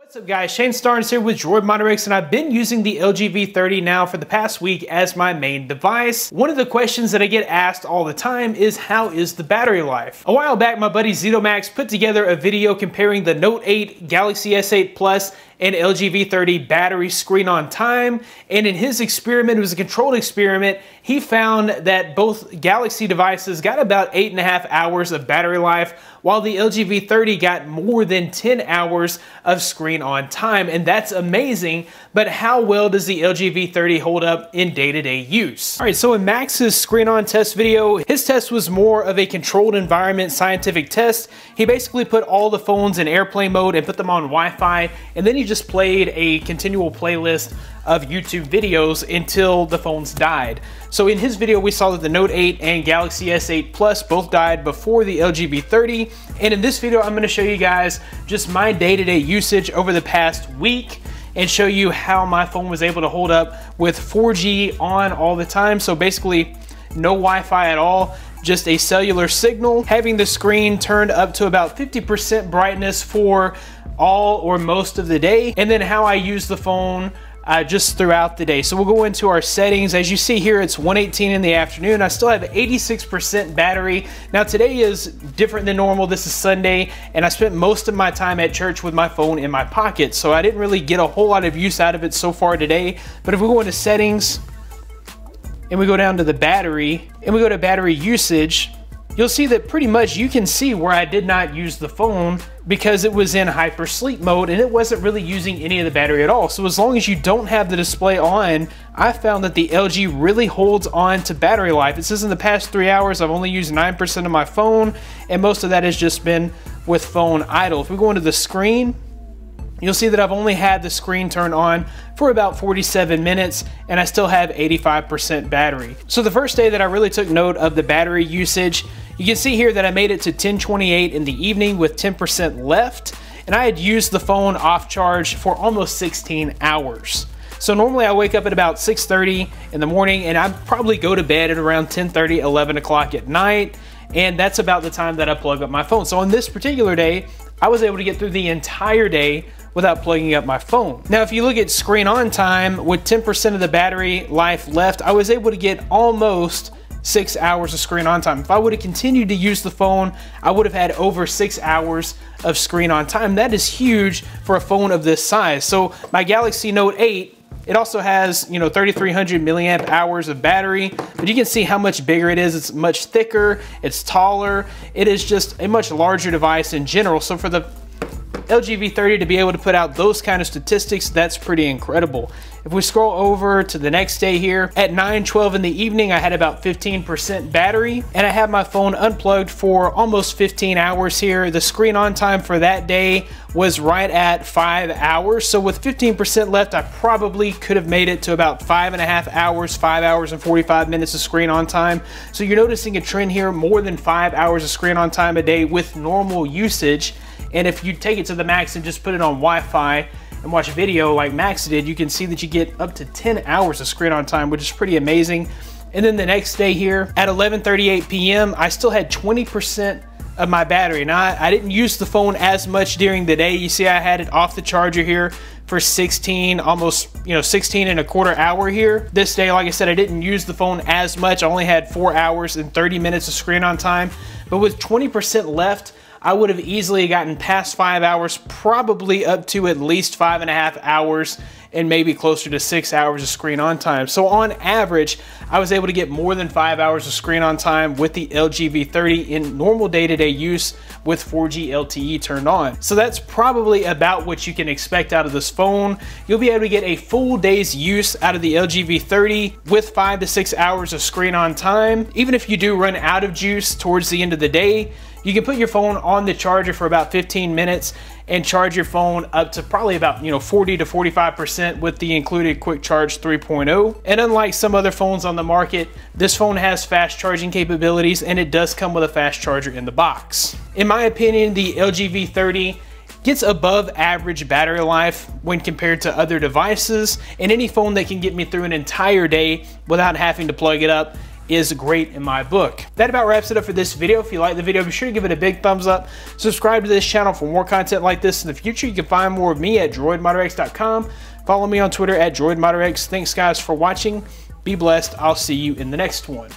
What's up guys, Shane Starnes here with Droid Monterix, and I've been using the LG V30 now for the past week as my main device. One of the questions that I get asked all the time is how is the battery life? A while back my buddy ZitoMax put together a video comparing the Note 8, Galaxy S8 Plus, and LG V30 battery screen on time, and in his experiment, it was a controlled experiment, he found that both Galaxy devices got about 8.5 hours of battery life, while the LG V30 got more than 10 hours of screen on time, and that's amazing. But how well does the LG V30 hold up in day-to-day use? All right, so in Max's screen on test video, his test was more of a controlled environment scientific test. He basically put all the phones in airplane mode and put them on Wi-Fi, and then he just played a continual playlist of YouTube videos until the phones died. So in his video, we saw that the Note 8 and Galaxy S8 Plus both died before the LG V30. And in this video, I'm gonna show you guys just my day-to-day usage over the past week and show you how my phone was able to hold up with 4G on all the time. So basically no Wi-Fi at all, just a cellular signal, having the screen turned up to about 50% brightness for all or most of the day, and then how I use the phone just throughout the day. So we'll go into our settings. As you see here, it's 1:18 in the afternoon. I still have 86% battery. Now today is different than normal. This is Sunday, and I spent most of my time at church with my phone in my pocket, so I didn't really get a whole lot of use out of it so far today. But if we go into settings and we go down to the battery and we go to battery usage, you'll see that pretty much you can see where I did not use the phone because it was in hyper sleep mode and it wasn't really using any of the battery at all. So as long as you don't have the display on, I found that the LG really holds on to battery life. It says in the past 3 hours, I've only used 9% of my phone, and most of that has just been with phone idle. If we go into the screen, you'll see that I've only had the screen turned on for about 47 minutes and I still have 85% battery. So the first day that I really took note of the battery usage, you can see here that I made it to 10:28 in the evening with 10% left, and I had used the phone off charge for almost 16 hours. So normally I wake up at about 6:30 in the morning and I probably go to bed at around 10:30, 11 o'clock at night, and that's about the time that I plug up my phone. So on this particular day, I was able to get through the entire day without plugging up my phone. Now, if you look at screen on time, with 10% of the battery life left, I was able to get almost 6 hours of screen on time. If I would have continued to use the phone, I would have had over 6 hours of screen on time. That is huge for a phone of this size. So my Galaxy Note 8, it also has, 3,300 milliamp hours of battery, but you can see how much bigger it is. It's much thicker, it's taller. It is just a much larger device in general. So for the LG V30 to be able to put out those kind of statistics, that's pretty incredible. If we scroll over to the next day here, at 9:12 in the evening, I had about 15% battery, and I had my phone unplugged for almost 15 hours here. The screen on time for that day was right at 5 hours. So with 15% left, I probably could have made it to about 5.5 hours, 5 hours and 45 minutes of screen on time. So you're noticing a trend here, more than 5 hours of screen on time a day with normal usage. And if you take it to the max and just put it on Wi-Fi and watch a video like Max did, you can see that you get up to 10 hours of screen on time, which is pretty amazing. And then the next day here at 11:38 p.m., I still had 20% of my battery. Now, I didn't use the phone as much during the day. You see I had it off the charger here for 16, almost 16 and a quarter hour here. This day, like I said, I didn't use the phone as much. I only had 4 hours and 30 minutes of screen on time. But with 20% left, I would have easily gotten past 5 hours, probably up to at least 5.5 hours and maybe closer to 6 hours of screen on time. So on average, I was able to get more than 5 hours of screen on time with the LG V30 in normal day-to-day use with 4G LTE turned on. So that's probably about what you can expect out of this phone. You'll be able to get a full day's use out of the LG V30 with 5 to 6 hours of screen on time. Even if you do run out of juice towards the end of the day, you can put your phone on the charger for about 15 minutes and charge your phone up to probably about 40 to 45% with the included Quick Charge 3.0. And unlike some other phones on the market, this phone has fast charging capabilities, and it does come with a fast charger in the box. In my opinion, the LG V30 gets above average battery life when compared to other devices, and any phone that can get me through an entire day without having to plug it up is great in my book. That about wraps it up for this video. If you like the video, be sure to give it a big thumbs up. Subscribe to this channel for more content like this in the future. You can find more of me at droidmodderx.com. Follow me on Twitter at droidmodderx. Thanks guys for watching. Be blessed. I'll see you in the next one.